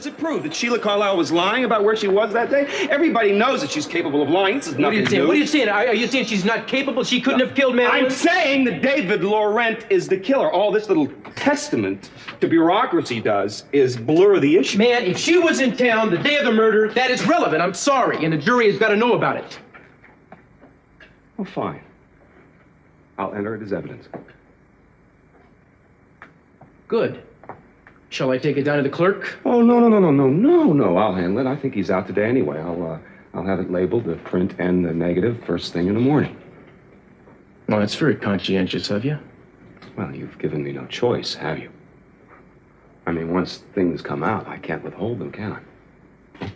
does it prove? That Sheila Carlisle was lying about where she was that day? Everybody knows that she's capable of lying. This is nothing new. What are you saying? Are you saying she's not capable? She couldn't have killed Madeline? I'm saying that David Laurent is the killer. All this little testament to bureaucracy does is blur the issue. Man, if she was in town the day of the murder, that is relevant. I'm sorry, and the jury has got to know about it. Well, fine. I'll enter it as evidence. Good. Shall I take it down to the clerk? Oh, no. I'll handle it. I think he's out today anyway. I'll have it labeled, the print and the negative, first thing in the morning. Well, that's very conscientious of you. Well, you've given me no choice, have you? I mean, once things come out, I can't withhold them, can I?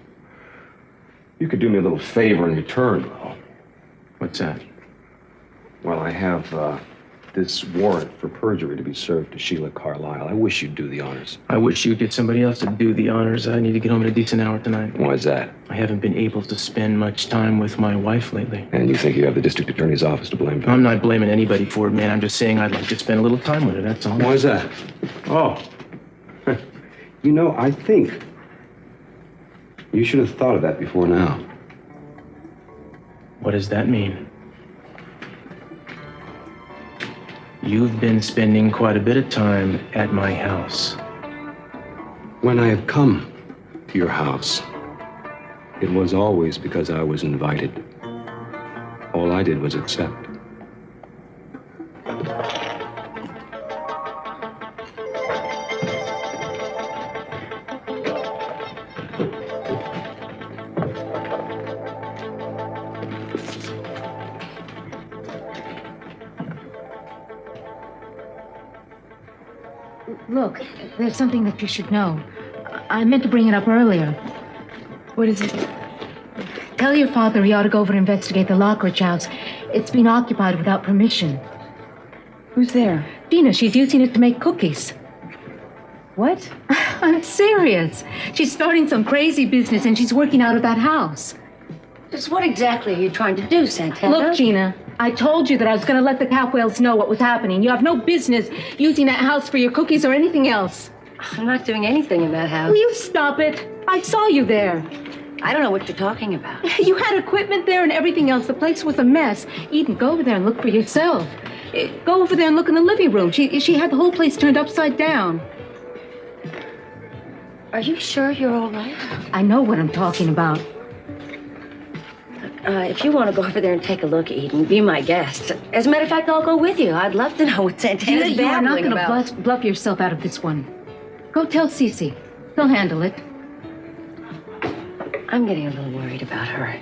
You could do me a little favor in return, though. What's that? Well, I have, this warrant for perjury to be served to Sheila Carlisle. I wish you'd do the honors. I wish you'd get somebody else to do the honors. I need to get home at a decent hour tonight. Why is that? I haven't been able to spend much time with my wife lately. And you think you have the district attorney's office to blame for? I'm not blaming anybody for it, man. I'm just saying I'd like to spend a little time with her, that's all. Why is that? Oh. You know, I think you should have thought of that before now. What does that mean? You've been spending quite a bit of time at my house. When I have come to your house, it was always because I was invited. All I did was accept. Look, there's something that you should know. I meant to bring it up earlier. What is it? Tell your father he ought to go over and investigate the Lockridge house. It's been occupied without permission. Who's there? Dina, she's using it to make cookies. What? I'm serious. She's starting some crazy business and she's working out of that house. Just what exactly are you trying to do, Santana? Look, Gina, I told you that I was going to let the Capwells know what was happening. You have no business using that house for your cookies or anything else. I'm not doing anything in that house. Will you stop it? I saw you there. I don't know what you're talking about. You had equipment there and everything else. The place was a mess. Eden, go over there and look for yourself. Go over there and look in the living room. She had the whole place turned upside down. Are you sure you're all right? I know what I'm talking about. If you want to go over there and take a look, Eden, be my guest. As a matter of fact, I'll go with you. I'd love to know what Santana's You are not babbling going about. to bluff yourself out of this one. Go tell Cece. He'll handle it. I'm getting a little worried about her.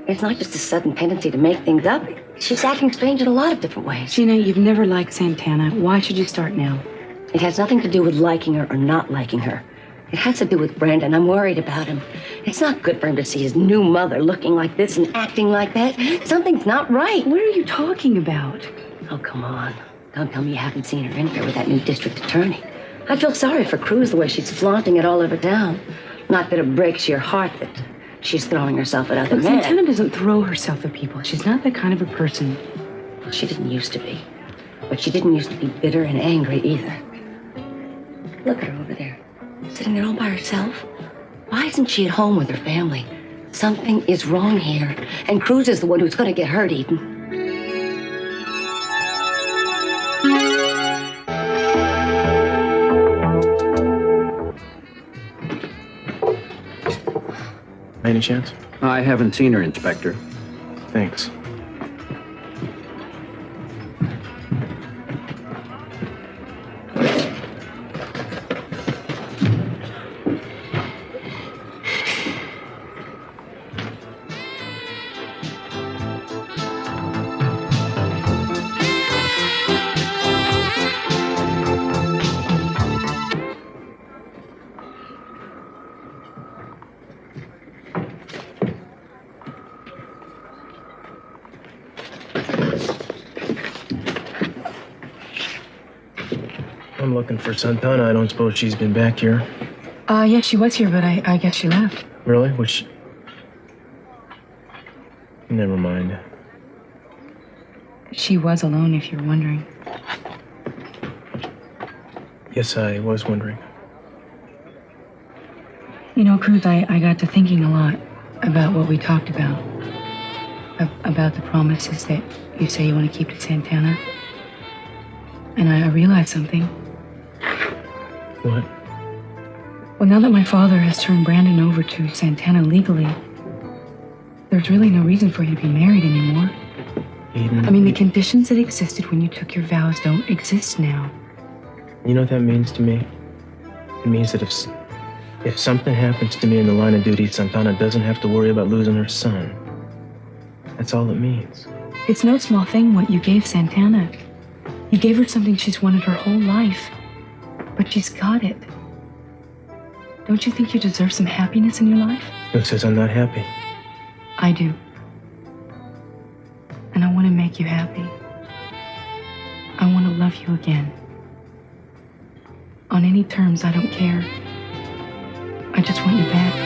It's not just a sudden tendency to make things up. She's acting strange in a lot of different ways. Gina, you've never liked Santana. Why should you start now? It has nothing to do with liking her or not liking her. It has to do with Brandon. I'm worried about him. It's not good for him to see his new mother looking like this and acting like that. Something's not right. What are you talking about? Oh, come on. Don't tell me you haven't seen her in here with that new district attorney. I feel sorry for Cruz the way she's flaunting it all over town. Not that it breaks your heart that she's throwing herself at other Look, men. Santana doesn't throw herself at people. She's not that kind of a person. Well, she didn't used to be. But she didn't used to be bitter and angry either. Look at her over there. Sitting there all by herself? Why isn't she at home with her family? Something is wrong here. And Cruz is the one who's going to get hurt, Eden. Any chance? I haven't seen her, Inspector. Thanks. I'm looking for Santana. I don't suppose she's been back here. Yeah, she was here, but I guess she left. Really? Which... Never mind. She was alone, if you're wondering. Yes, I was wondering. You know, Cruz, I got to thinking a lot about what we talked about. About the promises that you say you want to keep to Santana. And I realized something. What? Well, now that my father has turned Brandon over to Santana legally, there's really no reason for you to be married anymore. Eden. I mean, the conditions that existed when you took your vows don't exist now. You know what that means to me? It means that if something happens to me in the line of duty, Santana doesn't have to worry about losing her son. That's all it means. It's no small thing what you gave Santana. You gave her something she's wanted her whole life, but she's got it. Don't you think you deserve some happiness in your life? Who says I'm not happy? I do. And I want to make you happy. I want to love you again. On any terms, I don't care. I just want you back.